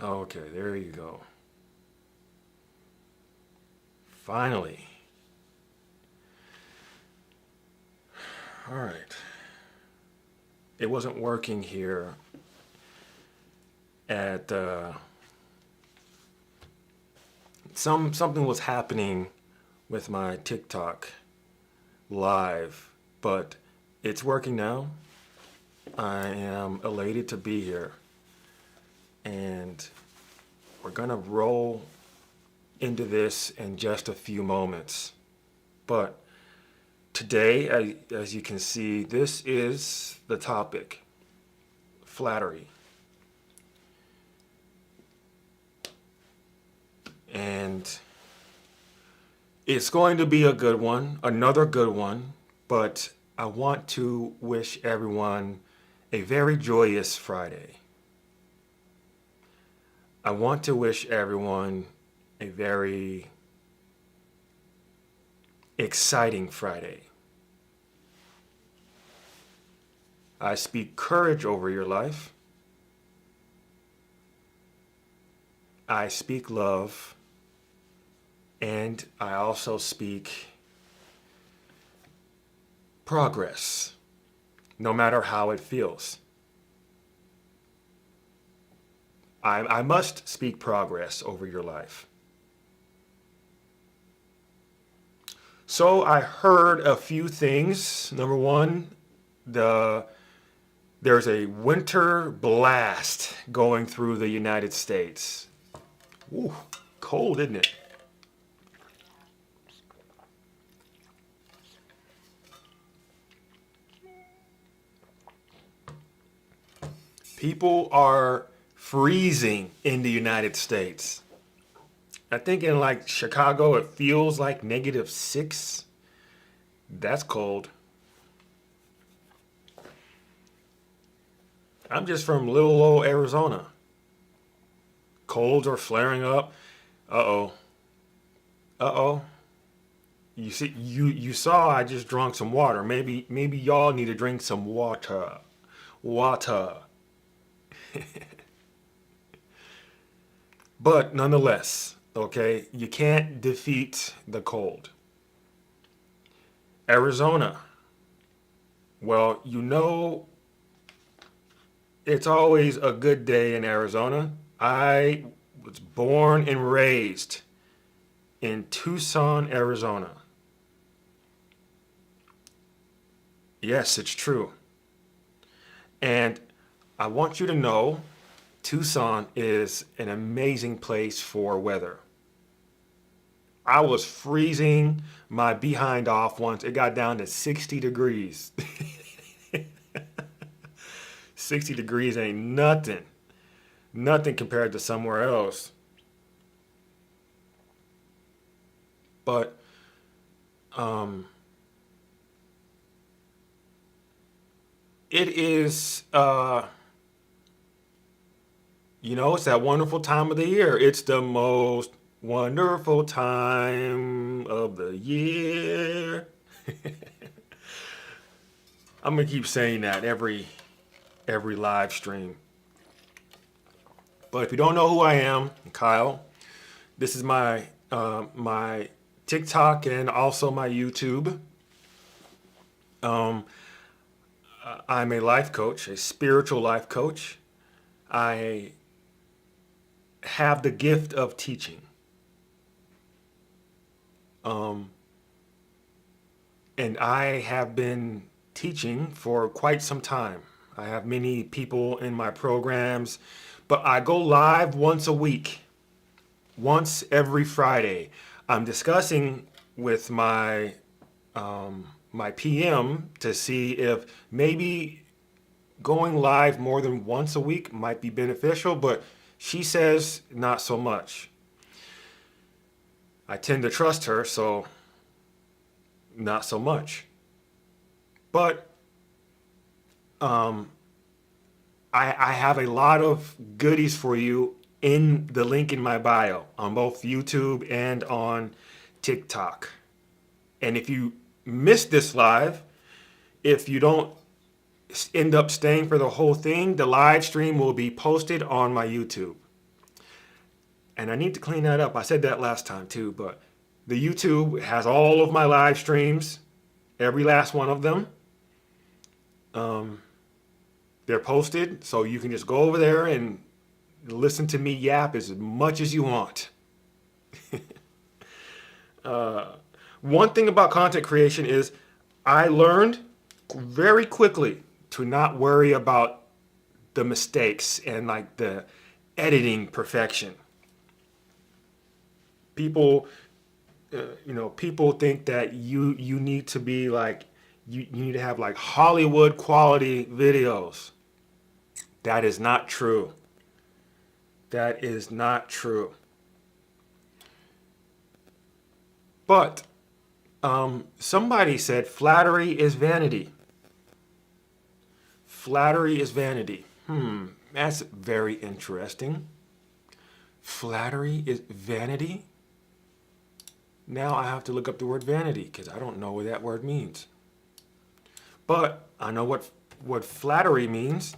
Okay, there you go. Finally. All right. It wasn't working here at something was happening with my TikTok live, but it's working now. I am elated to be here, and we're gonna roll into this in just a few moments. But today, as you can see, this is the topic: flattery. And it's going to be a good one, another good one, but I want to wish everyone a very joyous Friday. I want to wish everyone a very exciting Friday. I speak courage over your life. I speak love. And I also speak progress, no matter how it feels. I must speak progress over your life. So I heard a few things. Number one, the there's a winter blast going through the United States. Ooh, cold, isn't it? People are freezing in the United States. I think in like Chicago, it feels like -6. That's cold. I'm just from little old Arizona. Colds are flaring up. Uh oh. Uh oh. You see, you saw I just drank some water. Maybe y'all need to drink some water. Water. But nonetheless, okay, you can't defeat the cold. Arizona. Well, you know it's always a good day in Arizona. I was born and raised in Tucson, Arizona. Yes, it's true. And I want you to know Tucson is an amazing place for weather. I was freezing my behind off once. It got down to 60 degrees. 60 degrees ain't nothing. Nothing compared to somewhere else. But um, it is, it's that wonderful time of the year. It's the most wonderful time of the year. I'm gonna keep saying that every live stream. But if you don't know who I am, Kyle, this is my TikTok and also my YouTube. Um, I'm a life coach, a spiritual life coach. I have the gift of teaching. Um, and I have been teaching for quite some time. I have many people in my programs, but I go live once a week, once every Friday. I'm discussing with my PM to see if maybe going live more than once a week might be beneficial, but she says not so much. I tend to trust her, so not so much. But um, I have a lot of goodies for you in the link in my bio on both YouTube and on TikTok. And if you miss this live, if you don't end up staying for the whole thing, the live stream will be posted on my YouTube. and I need to clean that up. I said that last time too, but the YouTube has all of my live streams, every last one of them. They're posted, so you can just go over there and listen to me yap as much as you want. One thing about content creation is I learned very quickly to not worry about the mistakes and like the editing perfection. People, people think that you need to be like you need to have like Hollywood quality videos. That is not true. That is not true. But somebody said flattery is vanity. Flattery is vanity. That's very interesting. Flattery is vanity? Now I have to look up the word vanity because I don't know what that word means. But I know what flattery means.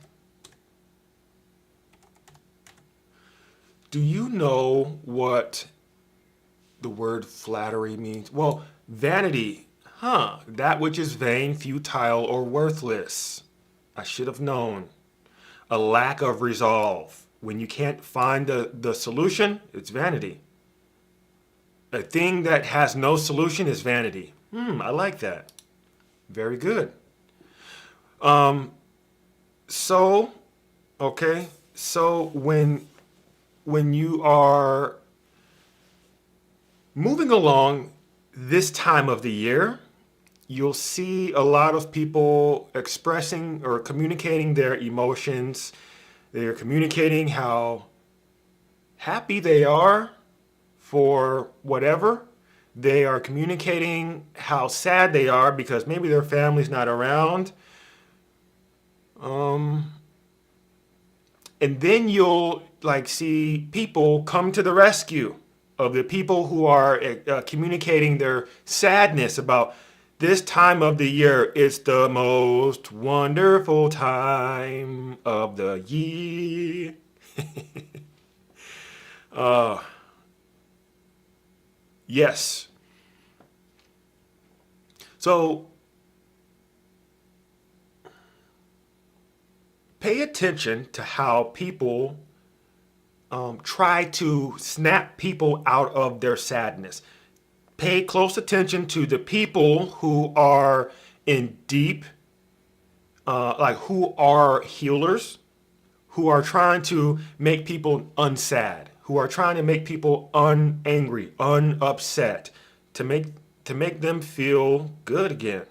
Do you know what the word flattery means? Well, vanity, that which is vain, futile, or worthless. I should have known. A lack of resolve. When you can't find the solution, it's vanity. A thing that has no solution is vanity. I like that. Very good. So when you are moving along this time of the year, you'll see a lot of people expressing or communicating their emotions. They're communicating how happy they are for whatever. They are communicating how sad they are because maybe their family's not around. And then you'll like see people come to the rescue of the people who are communicating their sadness about this time of the year. It's the most wonderful time of the year. Yes. So pay attention to how people try to snap people out of their sadness. Pay close attention to the people who are in deep, who are healers, who are trying to make people unsad, who are trying to make people unangry, unupset, to make them feel good again.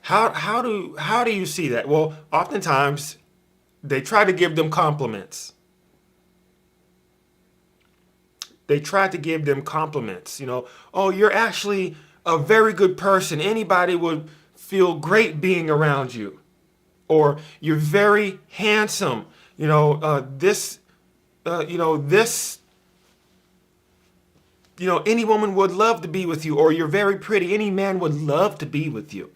How do you see that? Well, oftentimes they try to give them compliments. They try to give them compliments. Oh, you're actually a very good person. Anybody would feel great being around you. Or you're very handsome. This, any woman would love to be with you. Or you're very pretty. Any man would love to be with you.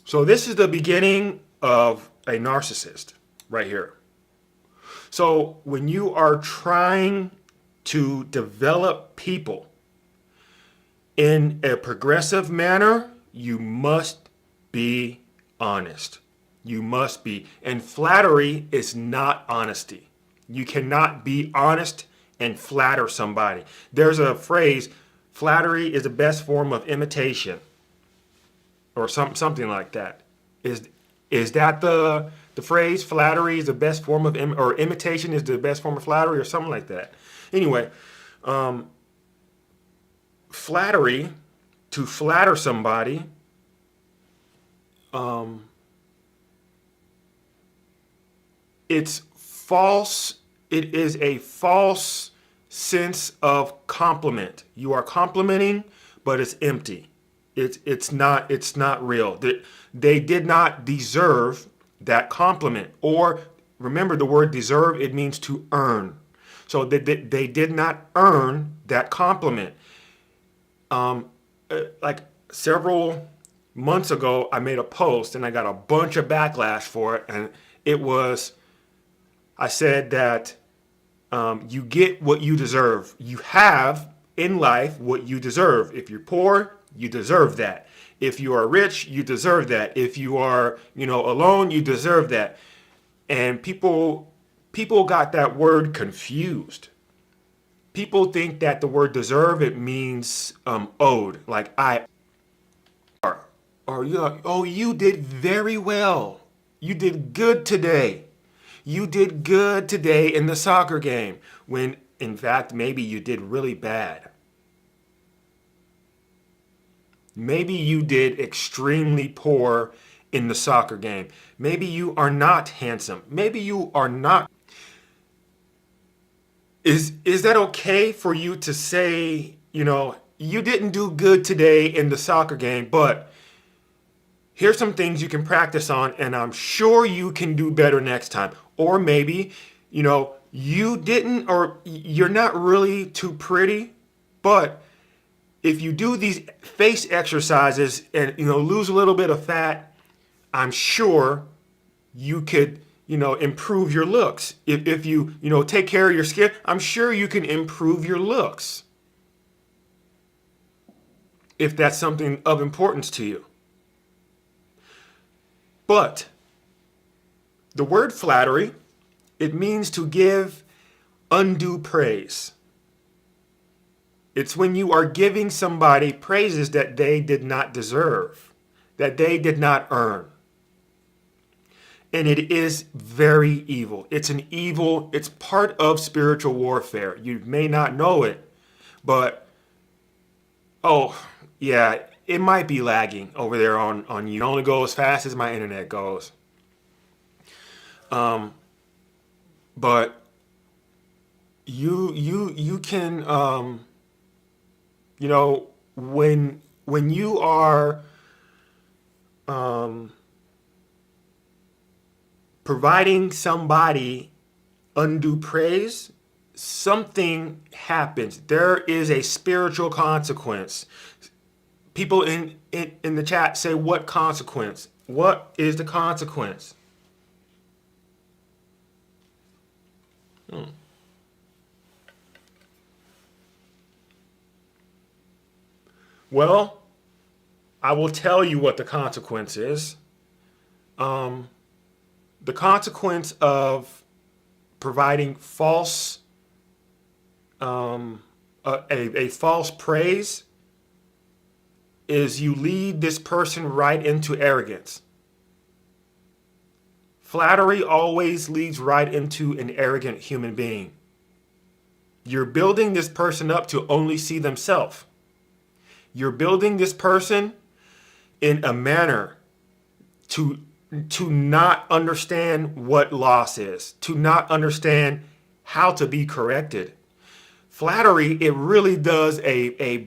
So this is the beginning of a narcissist right here. So when you are trying to develop people in a progressive manner, you must be honest. You must be. And flattery is not honesty. You cannot be honest and flatter somebody. There's a phrase, flattery is the best form of imitation. Or something like that. Is that the phrase? Flattery is the best form of or imitation is the best form of flattery, or something like that. Anyway, flattery, to flatter somebody, it's false. It is a false sense of compliment. You are complimenting, but it's empty. It's not real. They did not deserve that compliment. Or remember the word deserve, it means to earn. So they did not earn that compliment. Like several months ago, I made a post and I got a bunch of backlash for it. And it was, I said that you get what you deserve. You have in life what you deserve. If you're poor, you deserve that. If you are rich, you deserve that. If you are, alone, you deserve that. And people got that word confused. People think that the word deserve, it means owed, like I are. Or you're like, oh, you did very well. You did good today. You did good today in the soccer game. When in fact, maybe you did really bad. Maybe you did extremely poor in the soccer game. Maybe you are not handsome. Maybe you are not. Is that okay for you to say, you didn't do good today in the soccer game, but here's some things you can practice on, and I'm sure you can do better next time. Or maybe, you didn't, or you're not really too pretty, but if you do these face exercises and, lose a little bit of fat, I'm sure you could, improve your looks. If you, take care of your skin, I'm sure you can improve your looks. If that's something of importance to you. But the word flattery, it means to give undue praise. It's when you are giving somebody praises that they did not deserve, that they did not earn. And it is very evil. It's part of spiritual warfare. You may not know it, but, oh, yeah, it might be lagging over there on you. It only go as fast as my internet goes. But you can, when you are providing somebody undue praise, something happens. There is a spiritual consequence. People in the chat say, what consequence? What is the consequence? Well, I will tell you what the consequence is. The consequence of providing false, a false praise is you lead this person right into arrogance. Flattery always leads right into an arrogant human being. You're building this person up to only see themselves. You're building this person in a manner to not understand what loss is, to not understand how to be corrected. Flattery, it really does a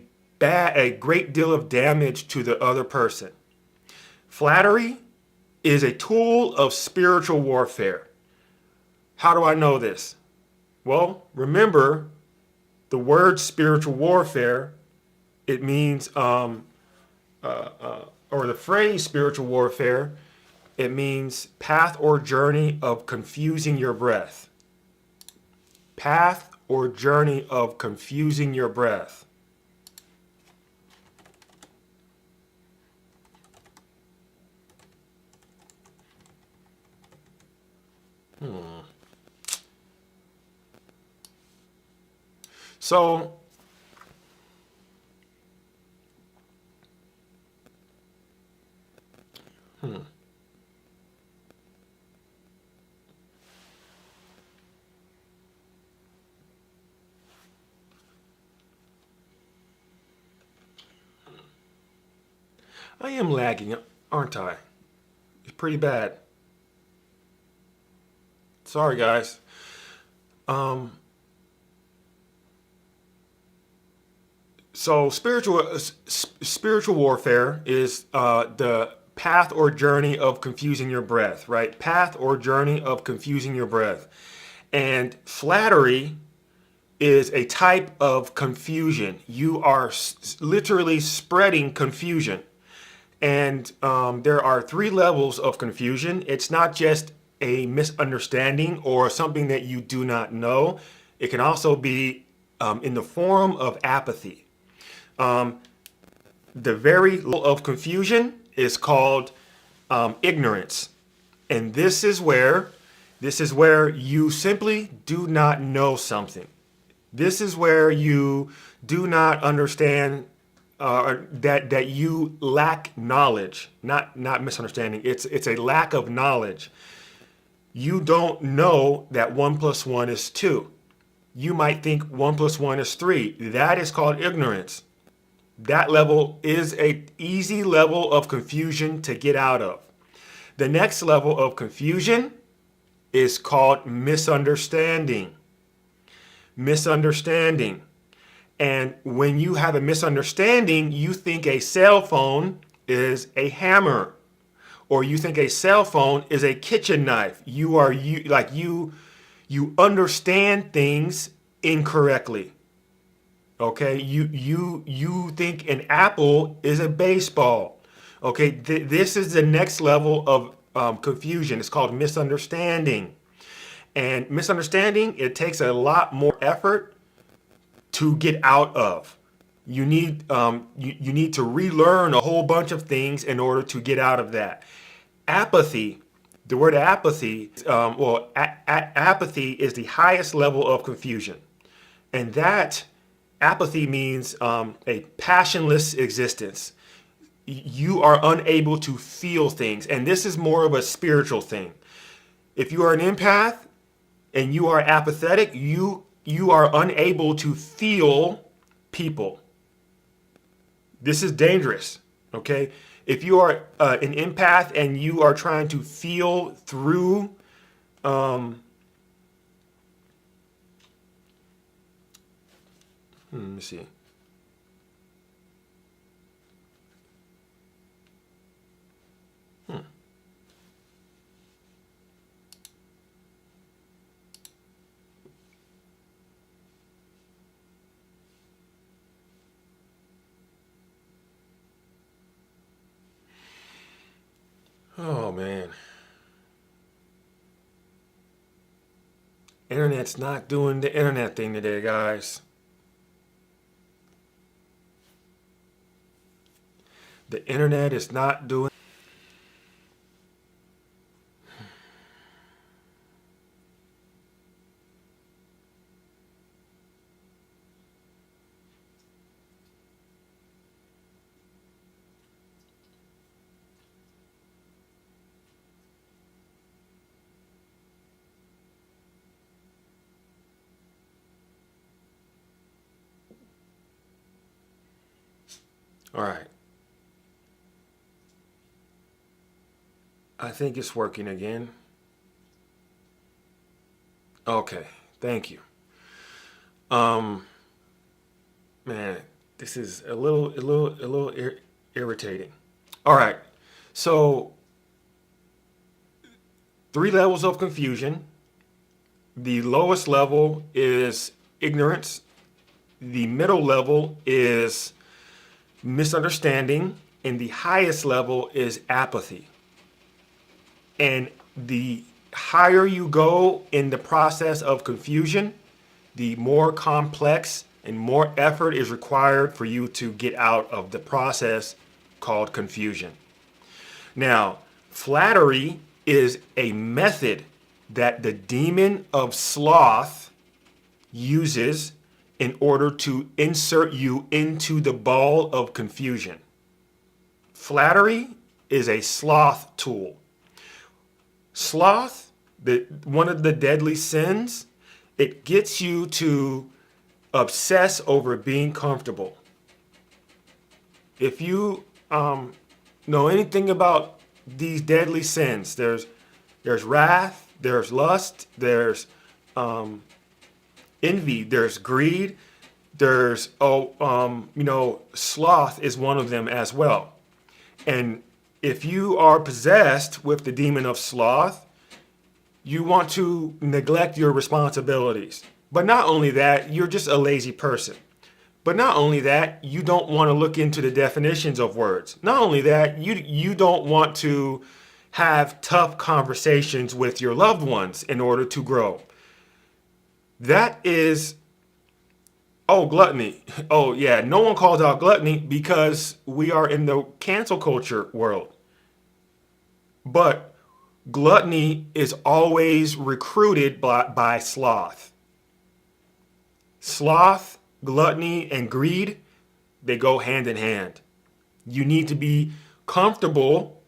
great deal of damage to the other person. Flattery is a tool of spiritual warfare. How do I know this? Well, remember the word spiritual warfare, it means, or the phrase spiritual warfare, it means path or journey of confusing your breath. Path or journey of confusing your breath. So, I am lagging, aren't I? It's pretty bad. Sorry, guys. So spiritual warfare is the path or journey of confusing your breath, right? Path or journey of confusing your breath. And flattery is a type of confusion. You are literally spreading confusion. And there are three levels of confusion. It's not just a misunderstanding or something that you do not know. It can also be in the form of apathy. The very level of confusion is called ignorance. And this is where you simply do not know something. This is where you do not understand that you lack knowledge, not misunderstanding. It's a lack of knowledge. You don't know that 1 + 1 is 2. You might think 1 + 1 is 3. That is called ignorance. That level is an easy level of confusion to get out of. The next level of confusion is called misunderstanding. Misunderstanding. And when you have a misunderstanding, you think a cell phone is a hammer, or you think a cell phone is a kitchen knife. You understand things incorrectly. Okay, you think an apple is a baseball. Okay, this is the next level of confusion. It's called misunderstanding. And misunderstanding, it takes a lot more effort to get out of. You need to relearn a whole bunch of things in order to get out of that. Apathy, the word apathy, apathy is the highest level of confusion, and that apathy means a passionless existence. You are unable to feel things, and this is more of a spiritual thing. If you are an empath and you are apathetic, you are unable to feel people. This is dangerous, okay? If you are an empath and you are trying to feel through let me see. Oh man. Internet's not doing the internet thing today, guys. The internet is not doing. All right. I think it's working again. Okay. Thank you. Um, Man, this is a little irritating. All right. So, three levels of confusion. The lowest level is ignorance. The middle level is misunderstanding, and the highest level is apathy. And the higher you go in the process of confusion, the more complex and more effort is required for you to get out of the process called confusion. Now, flattery is a method that the demon of sloth uses in order to insert you into the ball of confusion. Flattery is a sloth tool. Sloth, one of the deadly sins, it gets you to obsess over being comfortable. If you know anything about these deadly sins, there's wrath, there's lust, there's envy, there's greed, there's sloth is one of them as well. And if you are possessed with the demon of sloth, you want to neglect your responsibilities. But not only that, you're just a lazy person. But not only that, you don't want to look into the definitions of words. Not only that, you don't want to have tough conversations with your loved ones in order to grow. That is, oh, gluttony. Oh, yeah, no one calls out gluttony because we are in the cancel culture world. But gluttony is always recruited by sloth. Sloth, gluttony, and greed, they go hand in hand. You need to be comfortable,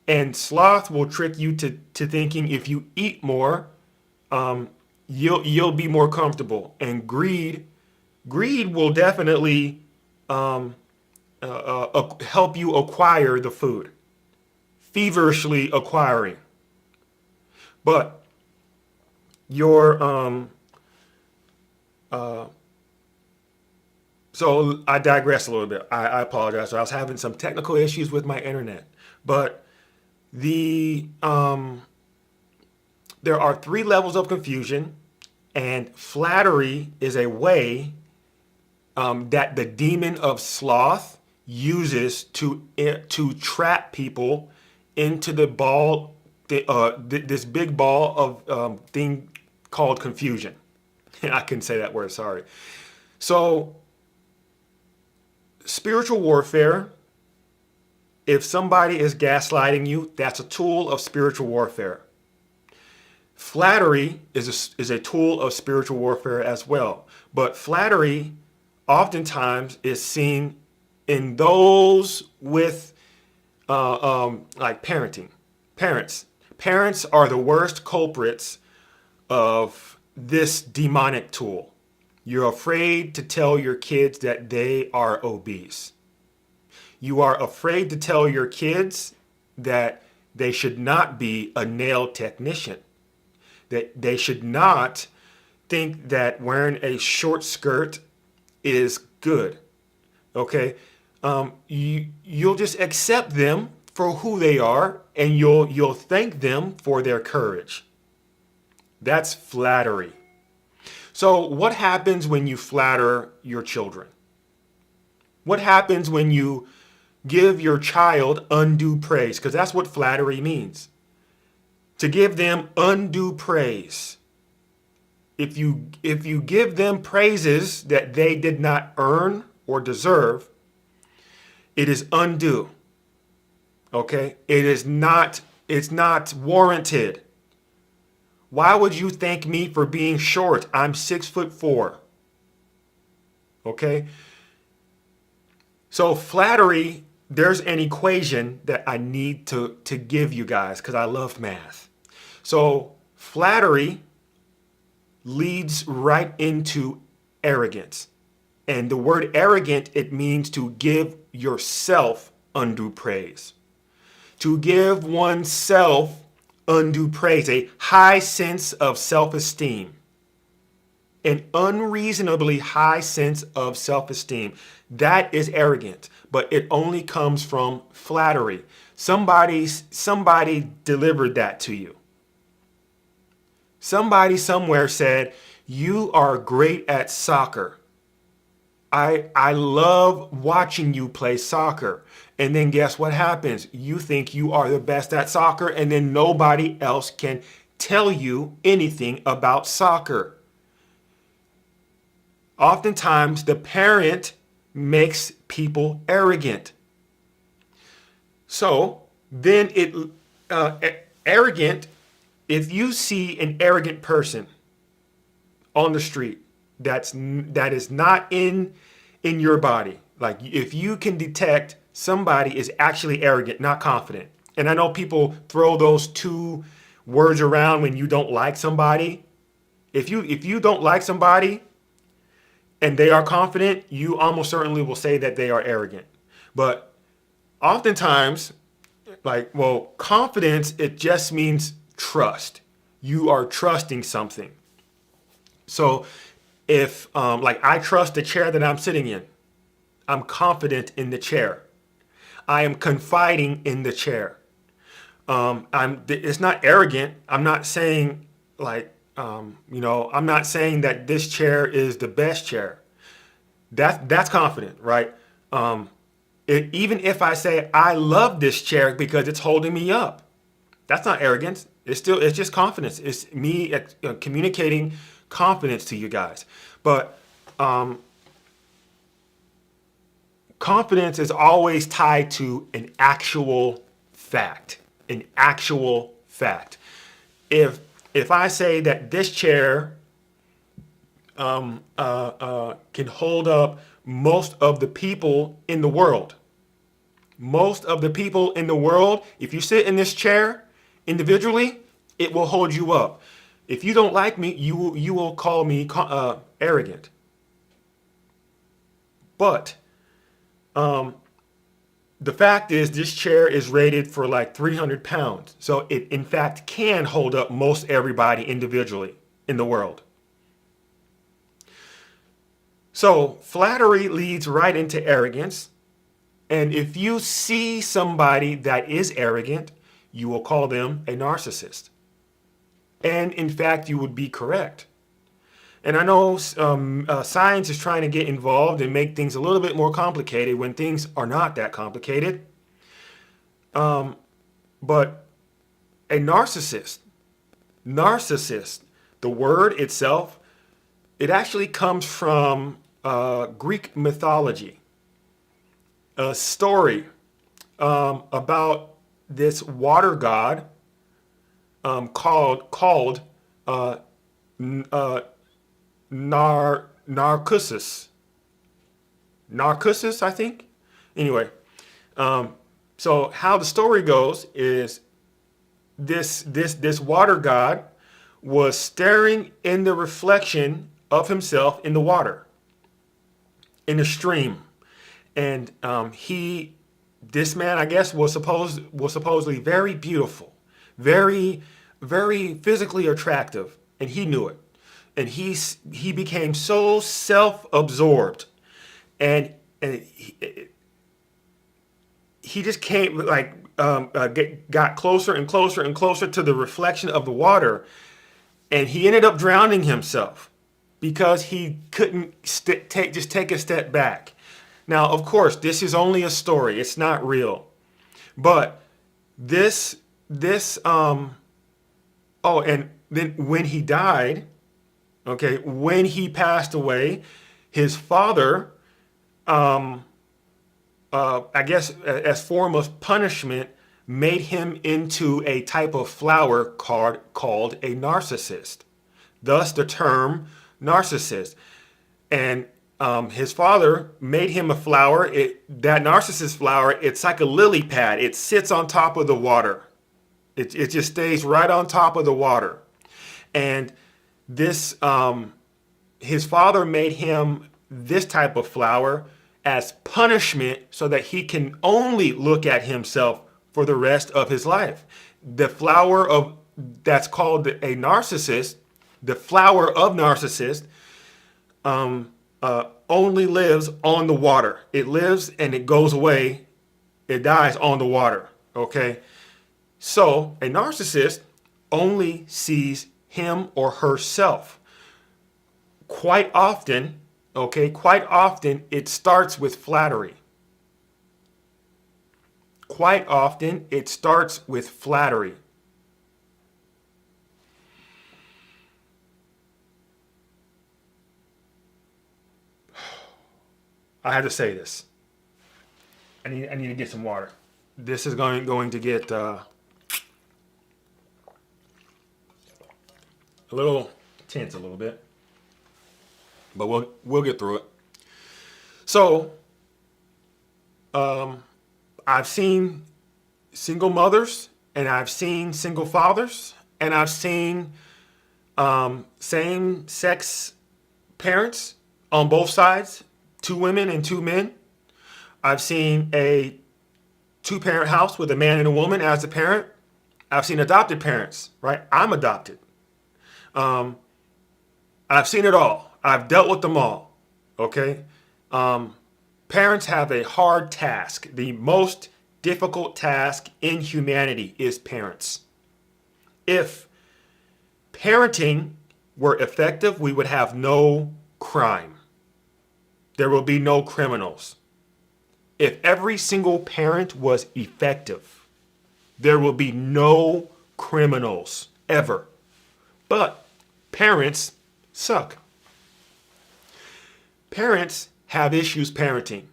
and sloth will trick you to thinking if you eat more, you'll be more comfortable. And greed will definitely help you acquire the food, feverishly acquiring. But your so I digress a little bit. I apologize. So I was having some technical issues with my internet, but the there are three levels of confusion, and flattery is a way that the demon of sloth uses to trap people into this big ball of thing called confusion. I couldn't say that word. Sorry. So spiritual warfare. If somebody is gaslighting you, that's a tool of spiritual warfare. Flattery is a tool of spiritual warfare as well. But flattery oftentimes is seen in those with like parenting. Parents are the worst culprits of this demonic tool. You're afraid to tell your kids that they are obese. You are afraid to tell your kids that they should not be a nail technician, that they should not think that wearing a short skirt is good. Okay, you'll just accept them for who they are, and you'll thank them for their courage. That's flattery. So what happens when you flatter your children? What happens when you give your child undue praise? Because that's what flattery means. To give them undue praise. If you give them praises that they did not earn or deserve, it is undue. Okay? It's not warranted. Why would you thank me for being short? I'm 6'4". Okay? So flattery, there's an equation that I need to give you guys because I love math. So flattery leads right into arrogance. And the word arrogant, it means to give yourself undue praise. To give oneself undue praise, a high sense of self-esteem. An unreasonably high sense of self-esteem. That is arrogant, but it only comes from flattery. Somebody delivered that to you. Somebody somewhere said, you are great at soccer. I love watching you play soccer. And then guess what happens? You think you are the best at soccer, and then nobody else can tell you anything about soccer. Oftentimes, the parent makes people arrogant. So then arrogant, if you see an arrogant person on the street that is not in your body, like if you can detect somebody is actually arrogant, not confident. And I know people throw those two words around when you don't like somebody. If you don't like somebody and they are confident, you almost certainly will say that they are arrogant. But oftentimes, confidence, it just means trust. You are trusting something. So if, I trust the chair that I'm sitting in, I'm confident in the chair. I am confiding in the chair. It's not arrogant. I'm not saying I'm not saying that this chair is the best chair. That's confident, right? Even if I say I love this chair because it's holding me up, that's not arrogance. It's just confidence. It's me communicating confidence to you guys. But confidence is always tied to an actual fact. An actual fact. If I say that this chair can hold up most of the people in the world, if you sit in this chair individually, it will hold you up. If you don't like me, you will call me arrogant. But the fact is, this chair is rated for like 300 pounds. So it, in fact, can hold up most everybody individually in the world. So flattery leads right into arrogance. And if you see somebody that is arrogant, you will call them a narcissist. And in fact, you would be correct. And I know science is trying to get involved and make things a little bit more complicated when things are not that complicated. But a narcissist, the word itself, it actually comes from Greek mythology. A story about this water god called Narcissus. Narcissus, I think. Anyway, so how the story goes is this water god was staring in the reflection of himself in the water, in a stream, and this man, I guess, was supposedly very beautiful, very physically attractive, and he knew it. And he became so self-absorbed, and he just came got closer and closer and closer to the reflection of the water, and he ended up drowning himself because he couldn't take a step back. Now, of course, this is only a story; it's not real. But this and then when he died. Okay, when he passed away, his father, I guess as form of punishment, made him into a type of flower called a narcissist. Thus the term narcissist. And his father made him a flower. That narcissist flower, it's like a lily pad. It sits on top of the water. It just stays right on top of the water. And this his father made him this type of flower as punishment so that he can only look at himself for the rest of his life. The flower of that's called a narcissist, the flower of narcissist, only lives on the water. It lives and it goes away. It dies on the water. Okay, so a narcissist only sees him or herself. Quite often, it starts with flattery. Quite often, it starts with flattery. I had to say this. I need to get some water. This is going to get a little tense a little bit, but we'll get through it. So, I've seen single mothers, and I've seen single fathers, and I've seen same-sex parents on both sides, 2 women and 2 men. I've seen a 2-parent house with a man and a woman as a parent. I've seen adopted parents, right? I'm adopted. I've seen it all. I've dealt with them all. Okay. Parents have a hard task. The most difficult task in humanity is parents. If parenting were effective, we would have no crime. There will be no criminals. If every single parent was effective, there will be no criminals ever. But parents suck. Parents have issues parenting.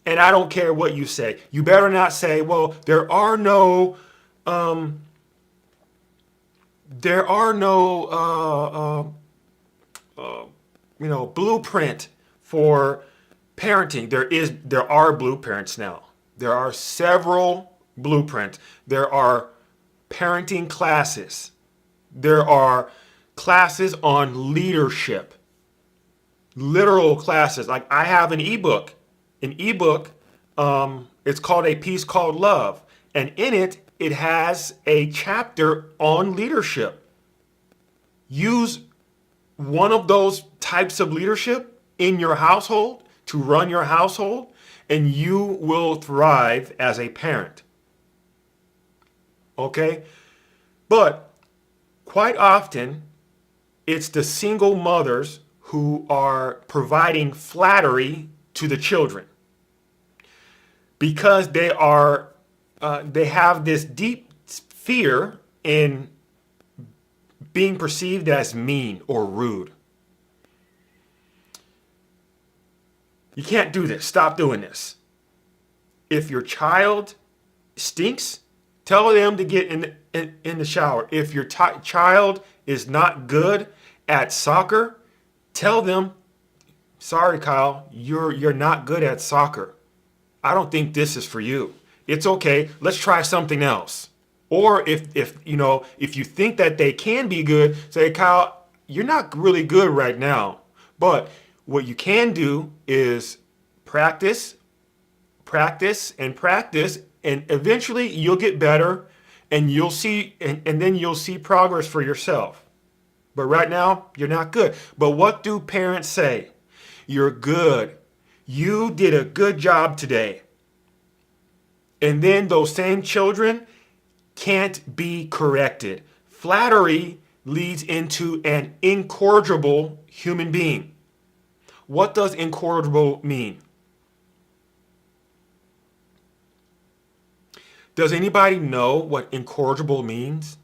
And I don't care what you say. You better not say, well, there are no blueprint for parenting. There are blueprints now. There are several blueprints. There are parenting classes. There are classes on leadership. Literal classes. Like I have an ebook. It's called A Piece Called Love. And in it, it has a chapter on leadership. Use one of those types of leadership in your household to run your household, and you will thrive as a parent. Okay? But quite often, it's the single mothers who are providing flattery to the children because they have this deep fear in being perceived as mean or rude. You can't do this. Stop doing this. If your child stinks, tell them to get in the shower. If your child is not good at soccer, tell them, sorry, Kyle, you're not good at soccer. I don't think this is for you. It's okay. Let's try something else. Or if you think that they can be good, say, Kyle, you're not really good right now. But what you can do is practice, and eventually you'll get better, and you'll see, and then you'll see progress for yourself. But right now, you're not good. But what do parents say? You're good. You did a good job today. And then those same children can't be corrected. Flattery leads into an incorrigible human being. What does incorrigible mean? Does anybody know what incorrigible means?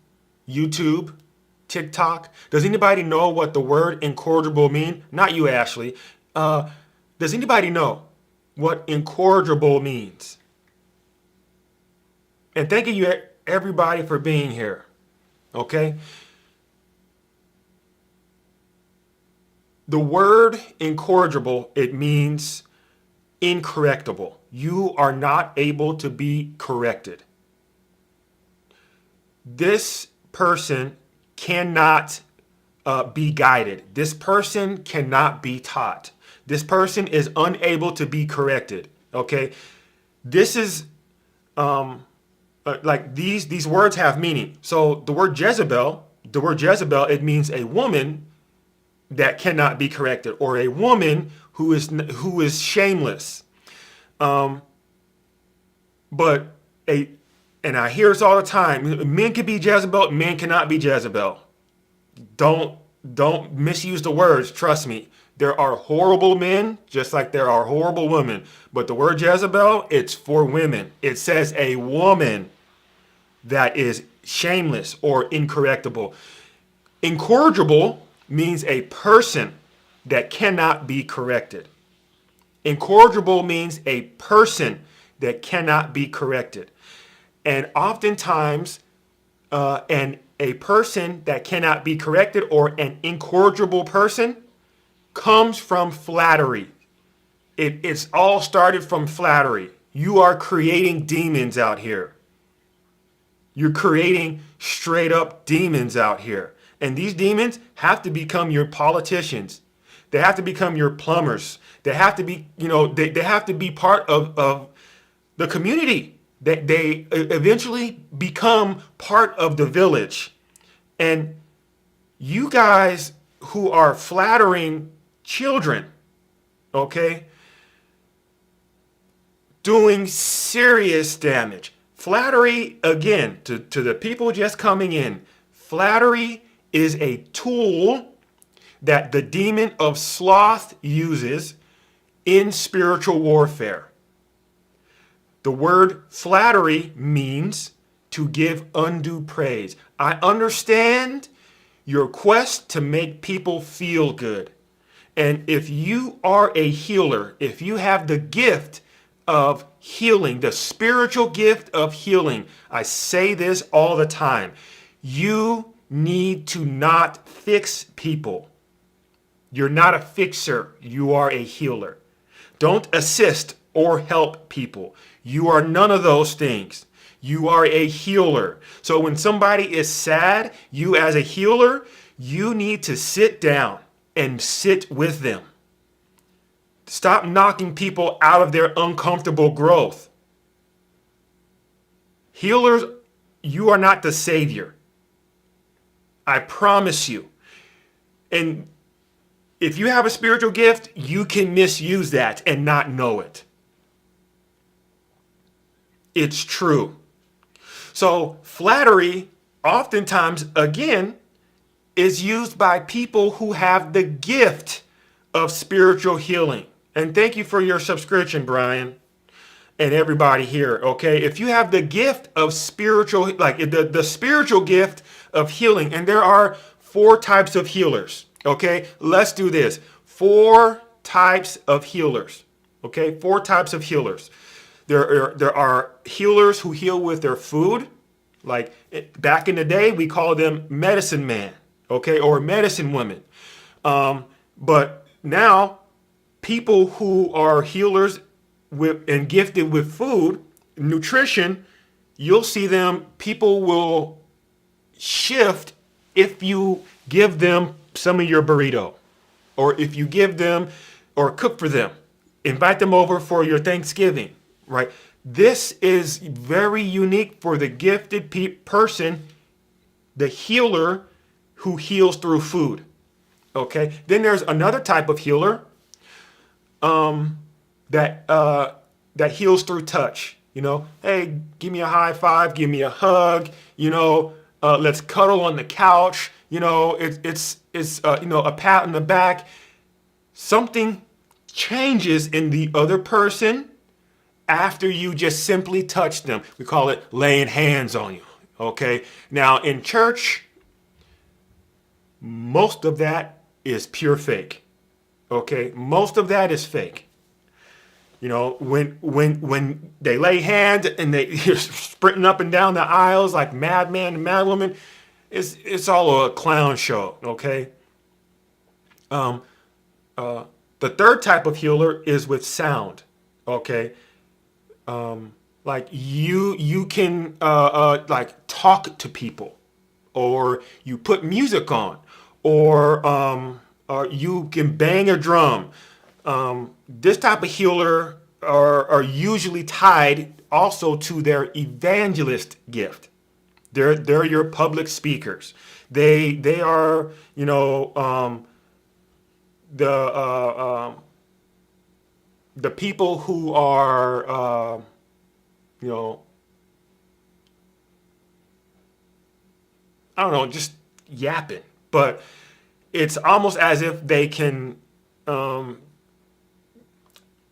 YouTube, TikTok. Does anybody know what the word incorrigible means? Not you, Ashley. Does anybody know what incorrigible means? And thank you, everybody, for being here. Okay? The word incorrigible, it means incorrectable. You are not able to be corrected. This person cannot be guided. This person cannot be taught. This person is unable to be corrected. Okay? This is like these words have meaning. So the word Jezebel, it means a woman that cannot be corrected, or a woman who is shameless. And I hear this all the time. Men can be Jezebel, men cannot be Jezebel. Don't misuse the words. Trust me. There are horrible men, just like there are horrible women. But the word Jezebel, it's for women. It says a woman that is shameless or incorrectable. Incorrigible means a person that cannot be corrected. Incorrigible means a person that cannot be corrected. And oftentimes, a person that cannot be corrected, or an incorrigible person, comes from flattery. It's all started from flattery. You are creating demons out here. You're creating straight up demons out here. And these demons have to become your politicians. They have to become your plumbers. They have to be, they have to be part of the community. They eventually become part of the village. And you guys who are flattering children, okay, doing serious damage. Flattery, again, to the people just coming in, flattery is a tool that the demon of sloth uses in spiritual warfare. The word flattery means to give undue praise. I understand your quest to make people feel good. And if you are a healer, if you have the gift of healing, the spiritual gift of healing, I say this all the time, you need to not fix people. You're not a fixer, you are a healer. Don't assist or help people. You are none of those things. You are a healer. So when somebody is sad, you as a healer, you need to sit down and sit with them. Stop knocking people out of their uncomfortable growth. Healers, you are not the savior. I promise you. And if you have a spiritual gift, you can misuse that and not know it. It's true. So flattery, oftentimes, again, is used by people who have the gift of spiritual healing. And thank you for your subscription, Brian, and everybody here, okay? If you have the gift of spiritual, like the spiritual gift of healing, and there are 4 types of healers, okay? Let's do this. 4 types of healers, okay? 4 types of healers. There are healers who heal with their food. Like back in the day, we called them medicine man, okay, or medicine women. But now, people who are healers and gifted with food, nutrition, you'll see them, people will shift if you give them some of your burrito, or if you give them or cook for them, invite them over for your Thanksgiving. Right? This is very unique for the gifted person, the healer who heals through food. Okay? Then there's another type of healer that heals through touch. You know, hey, give me a high five, give me a hug. You know, let's cuddle on the couch. You know, it's a pat on the back. Something changes in the other person after you just simply touch them. We call it laying hands on you, okay? Now, in church, most of that is pure fake, okay? Most of that is fake. You know, when they lay hands and you're sprinting up and down the aisles like madman and madwoman, it's all a clown show, okay? The third type of healer is with sound, okay? Like you can like talk to people, or you put music on, or you can bang a drum. This type of healer are usually tied also to their evangelist gift. They're your public speakers. They are, you know, the people who are, you know, I don't know, just yapping. But it's almost as if they can,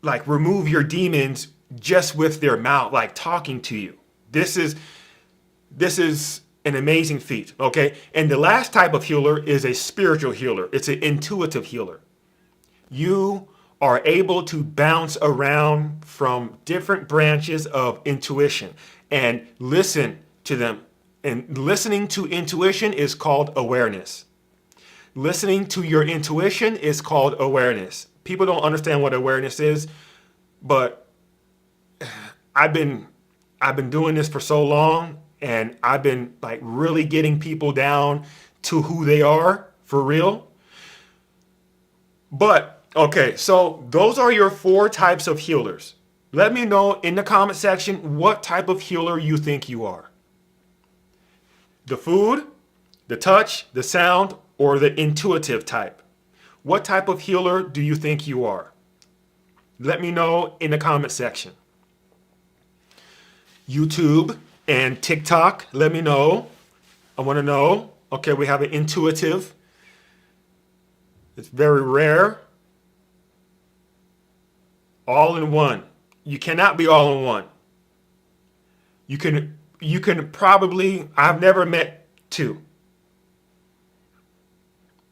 like, remove your demons just with their mouth, like talking to you. This is an amazing feat, okay? And the last type of healer is a spiritual healer. It's an intuitive healer. You are able to bounce around from different branches of intuition and listen to them. And listening to intuition is called awareness. Listening to your intuition is called awareness. People don't understand what awareness is, but I've been doing this for so long, and I've been like really getting people down to who they are for real. But okay, so those are your 4 types of healers. Let me know in the comment section what type of healer you think you are. The food, the touch, the sound, or the intuitive type. What type of healer do you think you are? Let me know in the comment section. YouTube and TikTok, let me know. I want to know Okay, we have an intuitive. It's very rare. All in one. You cannot be all in one. You can probably, I've never met two.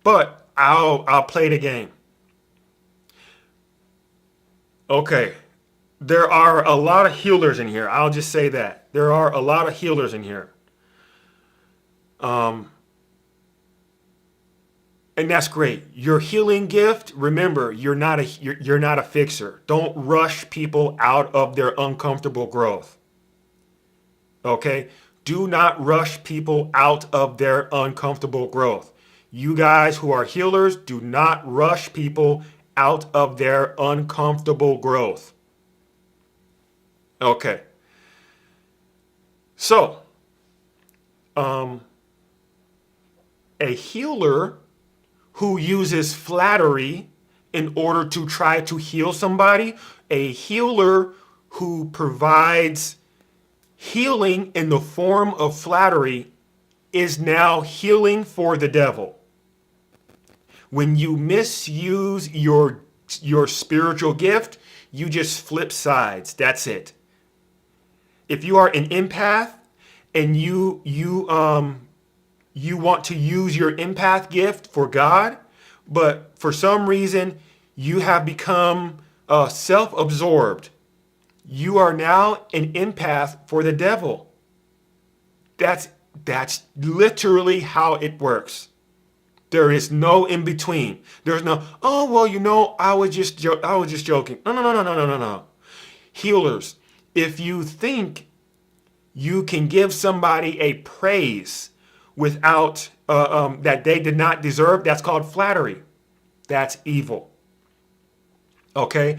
But I'll play the game. Okay. There are a lot of healers in here. I'll just say that. There are a lot of healers in here. And that's great. Your healing gift, remember, you're not a fixer. Don't rush people out of their uncomfortable growth. Okay? Do not rush people out of their uncomfortable growth. You guys who are healers, do not rush people out of their uncomfortable growth. Okay. So, a healer who uses flattery in order to try to heal somebody, a healer who provides healing in the form of flattery is now healing for the devil. When you misuse your spiritual gift, you just flip sides. That's it. If you are an empath and you want to use your empath gift for God, but for some reason you have become self-absorbed, you are now an empath for the devil. That's literally how it works. There is no in between. There's no, oh well, I was just joking. No. Healers, if you think you can give somebody a praise without that they did not deserve, that's called flattery. That's evil. Okay?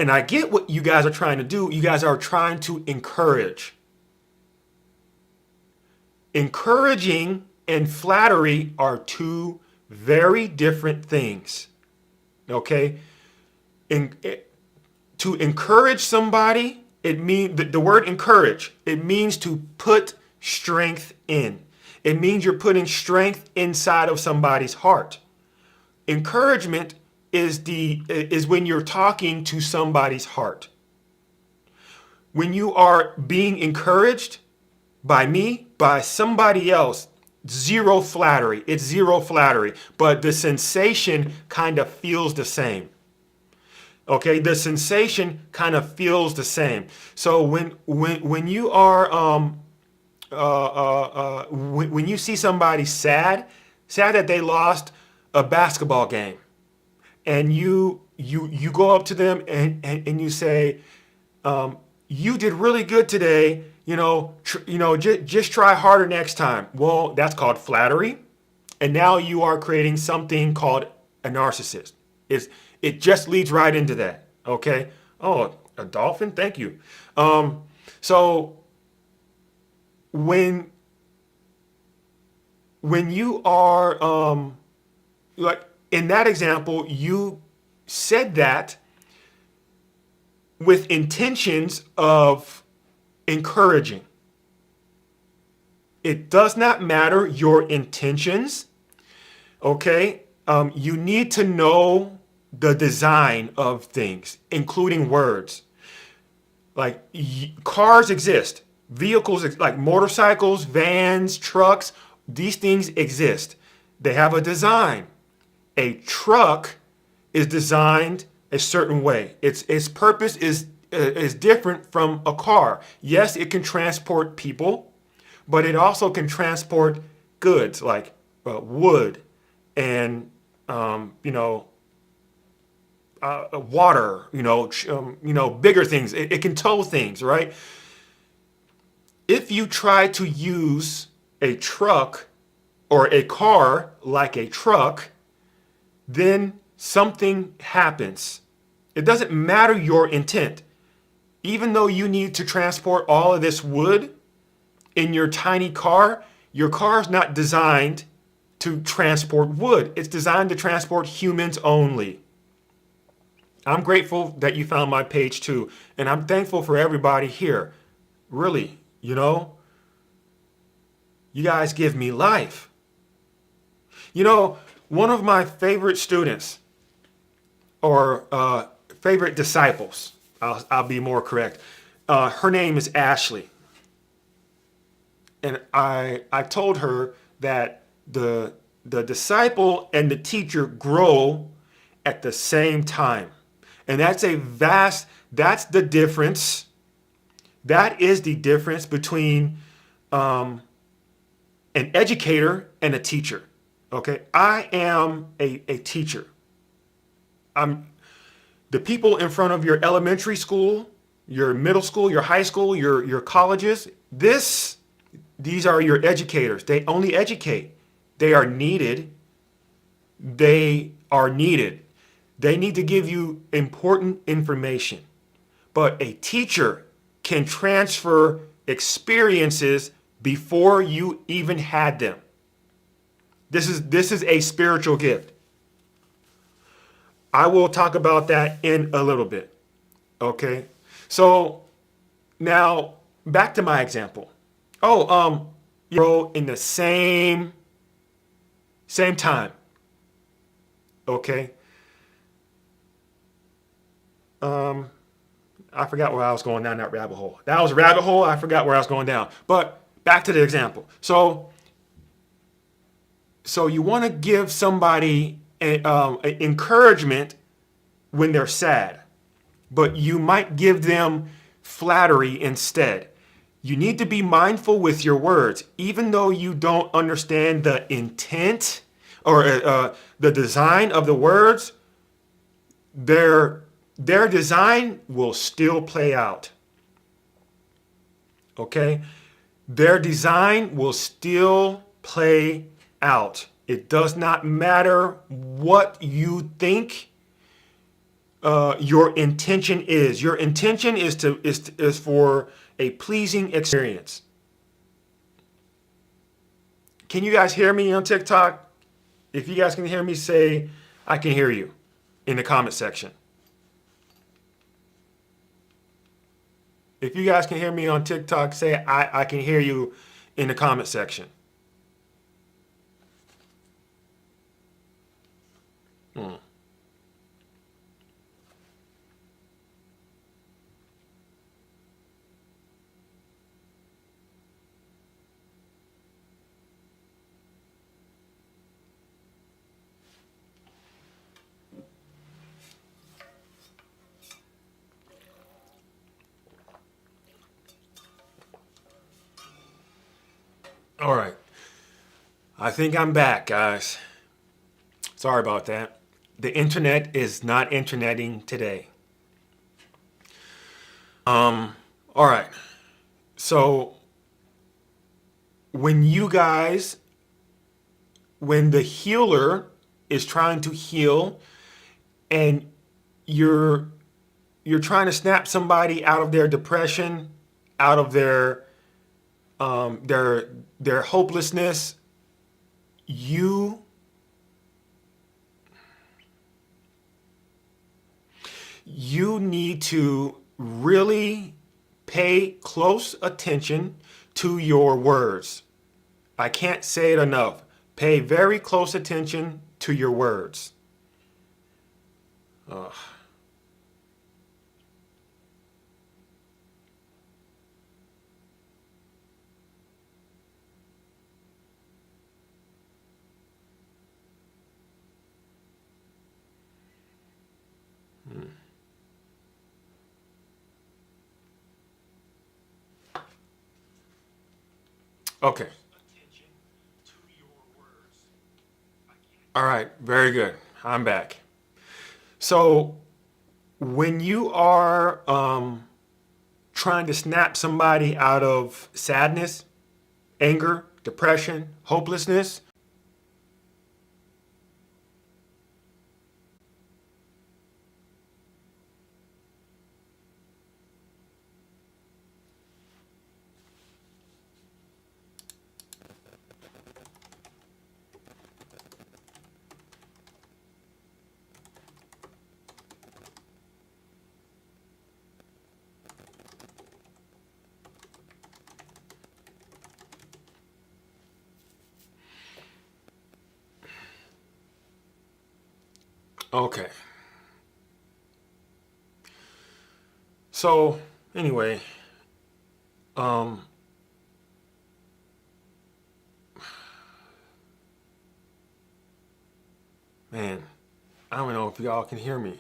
And I get what you guys are trying to do. You guys are trying to encourage. Encouraging and flattery are two very different things. Okay? To encourage somebody, it means the word encourage, it means to put strength in. It means you're putting strength inside of somebody's heart. Encouragement is when you're talking to somebody's heart. When you are being encouraged by me, by somebody else, zero flattery. It's zero flattery, but the sensation kind of feels the same. Okay, the sensation kind of feels the same. So when you are when you see somebody sad that they lost a basketball game, and you go up to them and you say, you did really good today. Just try harder next time. Well, that's called flattery, and now you are creating something called a narcissist. It just leads right into that. Okay. Oh, a dolphin. Thank you. So when you are like in that example, you said that with intentions of encouraging. It does not matter your intentions. Okay. You need to know the design of things, including words. Like cars exist, vehicles like motorcycles, vans, trucks, these things exist. They have a design. A truck is designed a certain way. Its purpose is different from a car. Yes, it can transport people, but it also can transport goods like wood and water, bigger things. It can tow things, right? If you try to use a truck or a car like a truck, then something happens. It doesn't matter your intent. Even though you need to transport all of this wood in your tiny car, your car is not designed to transport wood. It's designed to transport humans only. I'm grateful that you found my page too, and I'm thankful for everybody here. Really, you guys give me life. You know, one of my favorite students or favorite disciples, I'll be more correct. Her name is Ashley. And I told her that the disciple and the teacher grow at the same time. And that's the difference. That is the difference between an educator and a teacher. Okay. I am a teacher. I'm the people in front of your elementary school, your middle school, your high school, your colleges. These are your educators. They only educate. They are needed. They are needed. They need to give you important information. But a teacher can transfer experiences before you even had them. This is a spiritual gift. I will talk about that in a little bit. Okay? So now back to my example. You grow in the same time. Okay? I forgot where I was going down that rabbit hole. That was a rabbit hole. I forgot where I was going down. But back to the example. So you want to give somebody an encouragement when they're sad, but you might give them flattery instead. You need to be mindful with your words, even though you don't understand the intent or the design of the words. Their design will still play out. Okay? Their design will still play out. It does not matter what you think your intention is. Your intention is for a pleasing experience. Can you guys hear me on TikTok? If you guys can hear me, say I can hear you in the comment section. If you guys can hear me on TikTok, say I can hear you in the comment section. All right. I think I'm back, guys. Sorry about that. The internet is not interneting today. All right. So when the healer is trying to heal and you're trying to snap somebody out of their depression, out of their hopelessness, you need to really pay close attention to your words. I can't say it enough. Pay very close attention to your words. Ugh. Okay. All right. Very good. I'm back. So when you are trying to snap somebody out of sadness, anger, depression, hopelessness, Okay. So anyway, um, man, I don't know if y'all can hear me.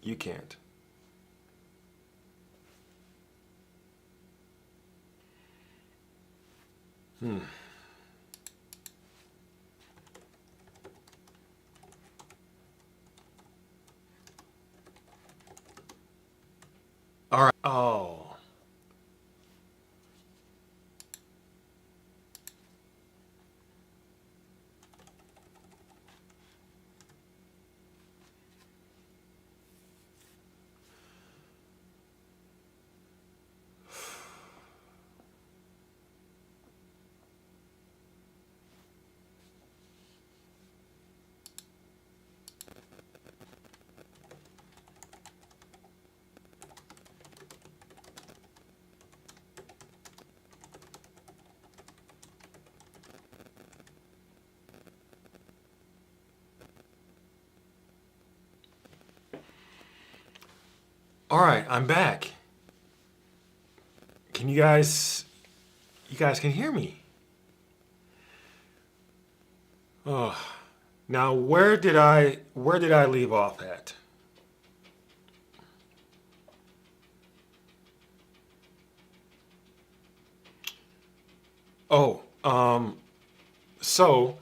You can't. Hmm. All right. Oh. All right, I'm back. Can you guys can hear me? Oh. Now where did I leave off at? Oh, so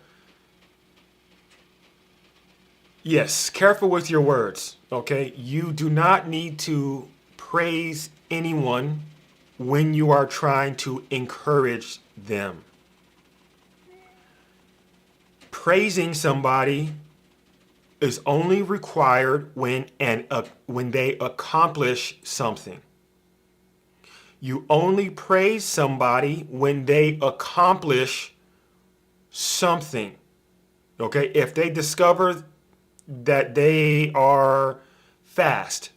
yes, careful with your words, okay? You do not need to praise anyone when you are trying to encourage them. Praising somebody is only required when they accomplish something. You only praise somebody when they accomplish something. Okay? If they discover that they are fast.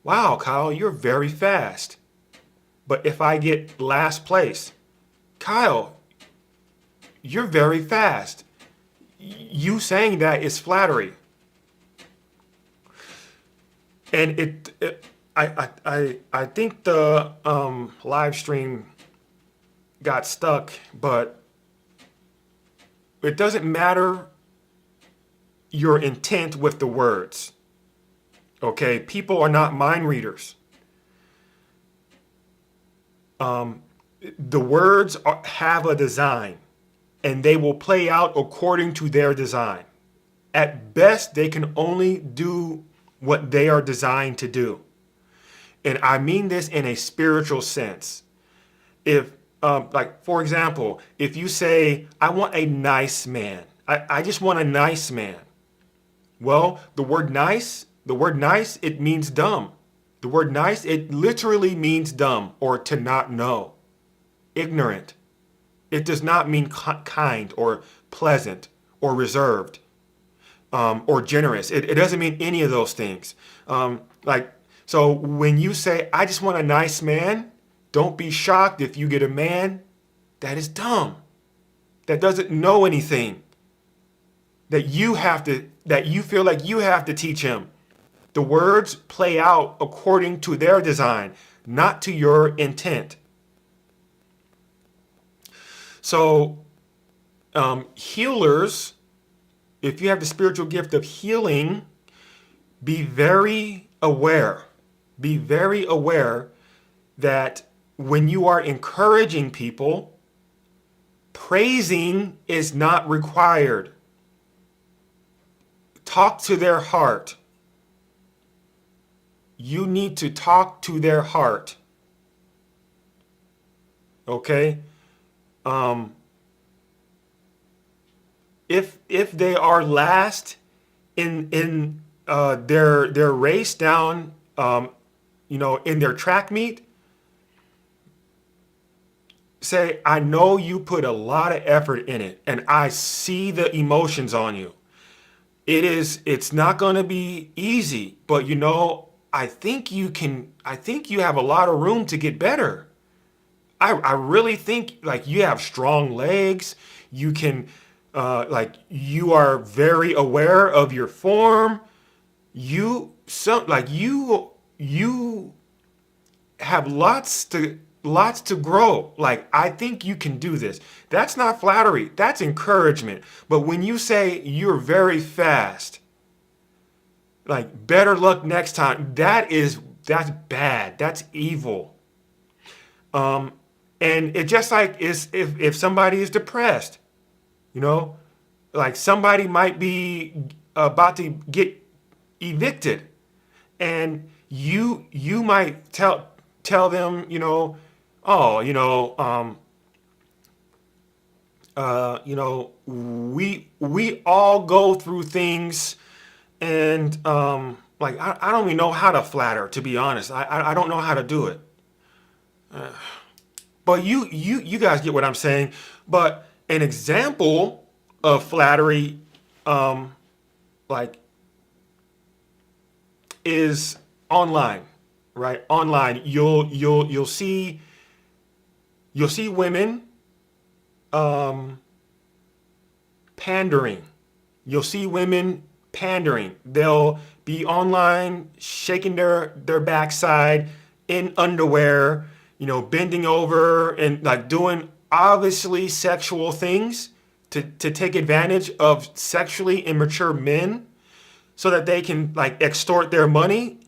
Wow, Kyle, you're very fast. But if I get last place, Kyle, you're very fast. You saying that is flattery. And I think the live stream got stuck, but it doesn't matter your intent with the words. Okay, people are not mind readers. The words have a design, and they will play out according to their design. At best, they can only do what they are designed to do. And I mean this in a spiritual sense. If, like, for example, if you say, I want a nice man, I just want a nice man. Well, the word nice, it means dumb. The word nice, it literally means dumb or to not know, ignorant. It does not mean kind or pleasant or reserved or generous. It doesn't mean any of those things. Like, so when you say, I just want a nice man, don't be shocked if you get a man that is dumb, that doesn't know anything, that you feel like you have to teach him. The words play out according to their design, not to your intent. So, healers, if you have the spiritual gift of healing, be very aware. Be very aware that when you are encouraging people, praising is not required. Talk to their heart. You need to talk to their heart. Okay? If they are last in their race down, in their track meet, say, I know you put a lot of effort in it, and I see the emotions on you. It's not going to be easy, but I think you have a lot of room to get better. I really think like you have strong legs, You can, like, you are very aware of your form. You have lots to grow. Like, I think you can do this. That's not flattery. That's encouragement. But when you say you're very fast, like, better luck next time, that's bad. That's evil. And it just like is if somebody is depressed, you know, like somebody might be about to get evicted, and you might tell them, oh, we all go through things, and like I don't even know how to flatter, to be honest. I don't know how to do it. But you guys get what I'm saying. But an example of flattery, like, is online, right? Online, you'll see women pandering. You'll see women pandering. They'll be online shaking their backside in underwear, bending over and like doing obviously sexual things to take advantage of sexually immature men so that they can like extort their money.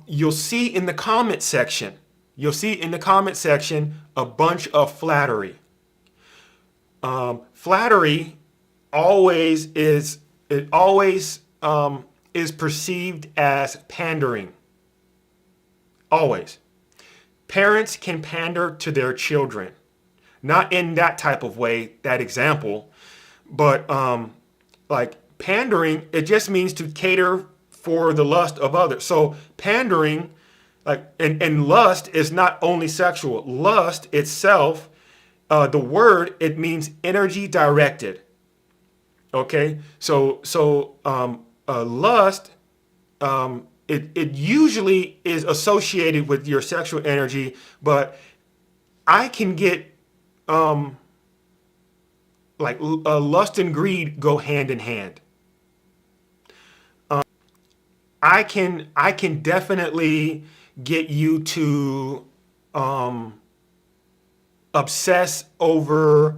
You'll see in the comment section, a bunch of flattery. Flattery always is it always is perceived as pandering. Always. Parents can pander to their children, not in that type of way, that example, but like pandering, it just means to cater for the lust of others. So pandering, like, and lust is not only sexual. Lust itself, the word, it means energy directed. Okay, so lust, it usually is associated with your sexual energy, but I can get like lust and greed go hand in hand. I can definitely get you to obsess over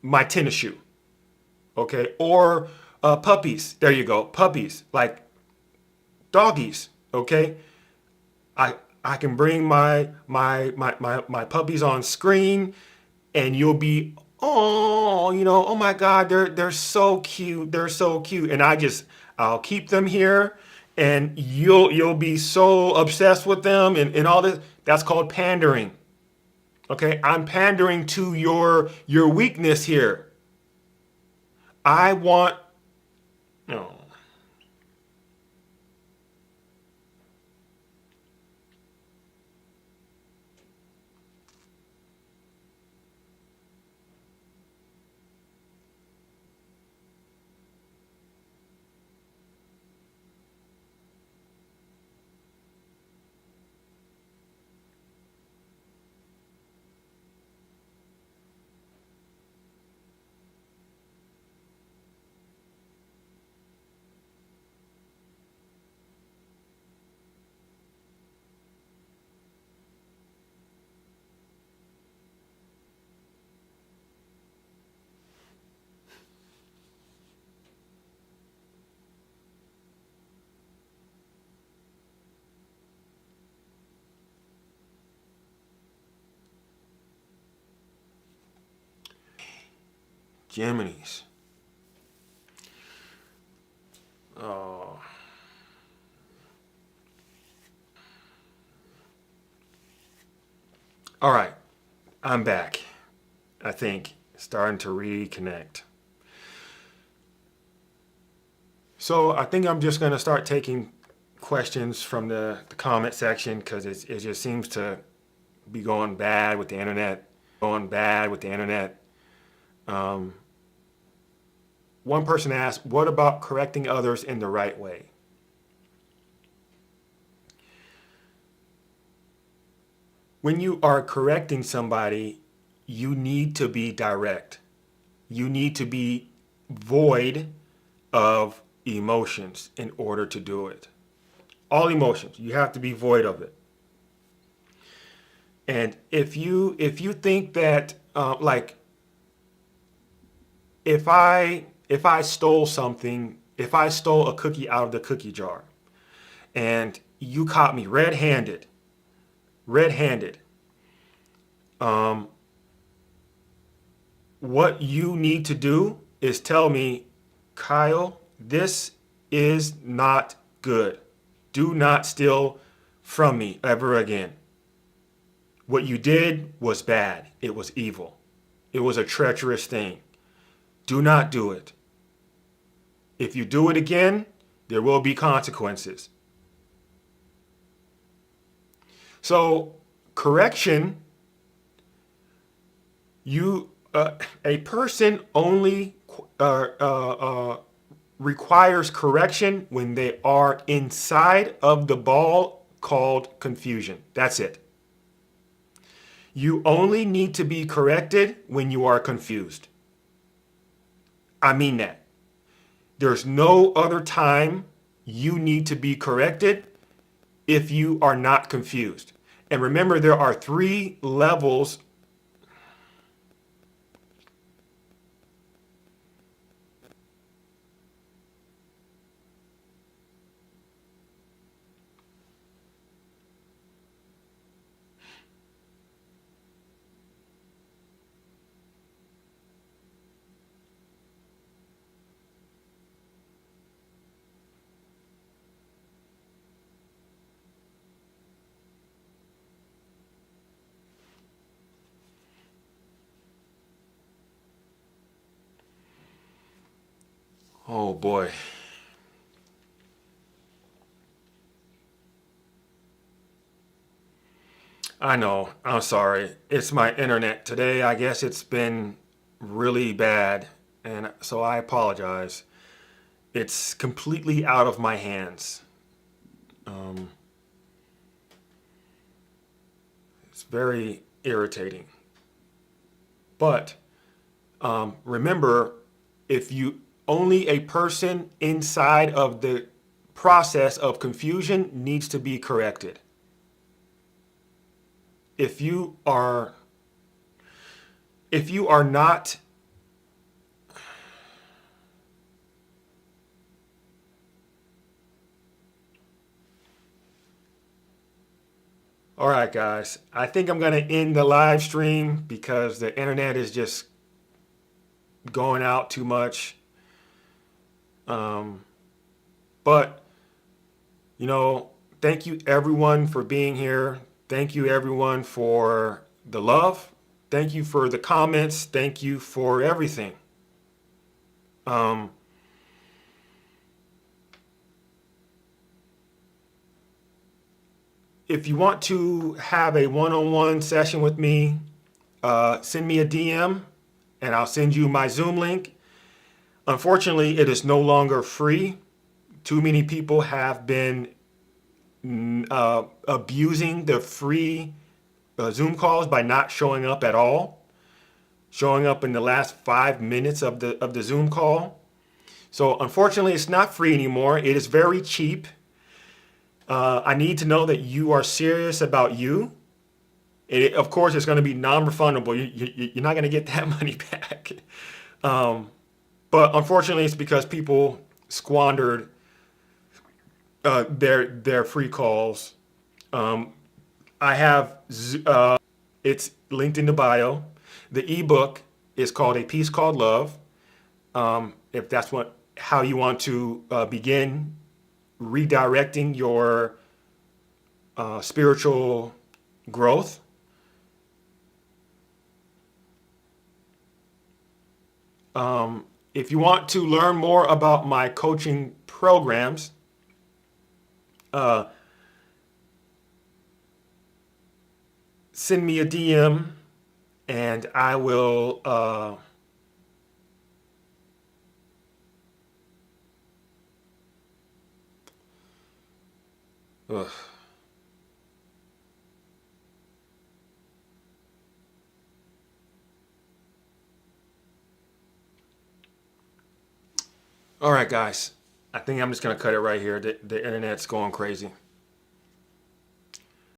my tennis shoe, okay, or puppies. There you go, puppies, like doggies, okay. I can bring my puppies on screen, and you'll be, oh, oh my God, they're so cute, and I'll keep them here, and you'll be so obsessed with them, and all this. That's called pandering. Okay, I'm pandering to your weakness here. I want, no. Gemini's. Oh. All right, I'm back. I think starting to reconnect. So I think I'm just going to start taking questions from the comment section because it just seems to be going bad with the internet. Um, One person asked, "What about correcting others in the right way?" when you are correcting somebody, you need to be direct. You need to be void of emotions in order to do it. All emotions, you have to be void of it. And if you think that like if I stole something, if I stole a cookie out of the cookie jar, and you caught me red-handed, what you need to do is tell me, Kyle, this is not good. Do not steal from me ever again. What you did was bad. It was evil. It was a treacherous thing. Do not do it. If you do it again, there will be consequences. So, correction, a person only requires correction when they are inside of the ball called confusion. That's it. You only need to be corrected when you are confused. I mean that. There's no other time you need to be corrected if you are not confused. And remember, there are 3 levels. Oh boy. I know. I'm sorry. It's my internet today. I guess it's been really bad. And so I apologize. It's completely out of my hands. Um, it's very irritating. But remember, if you only a person inside of the process of confusion needs to be corrected. If you are not, all right, guys, I think I'm going to end the live stream because the internet is just going out too much. But, thank you everyone for being here. Thank you everyone for the love. Thank you for the comments. Thank you for everything. Um, if you want to have a one-on-one session with me, send me a DM and I'll send you my Zoom link. Unfortunately, it is no longer free. Too many people have been abusing the free Zoom calls by not showing up at all, showing up in the last 5 minutes of the Zoom call. So unfortunately, it's not free anymore. It is very cheap. I need to know that you are serious about you. Of course, it's going to be non-refundable. You're not going to get that money back. But unfortunately, it's because people squandered their free calls. I have it's linked in the bio. The ebook is called A Piece Called Love. If that's how you want to begin redirecting your spiritual growth. If you want to learn more about my coaching programs, send me a DM and I will ugh. All right, guys. I think I'm just gonna cut it right here. The internet's going crazy.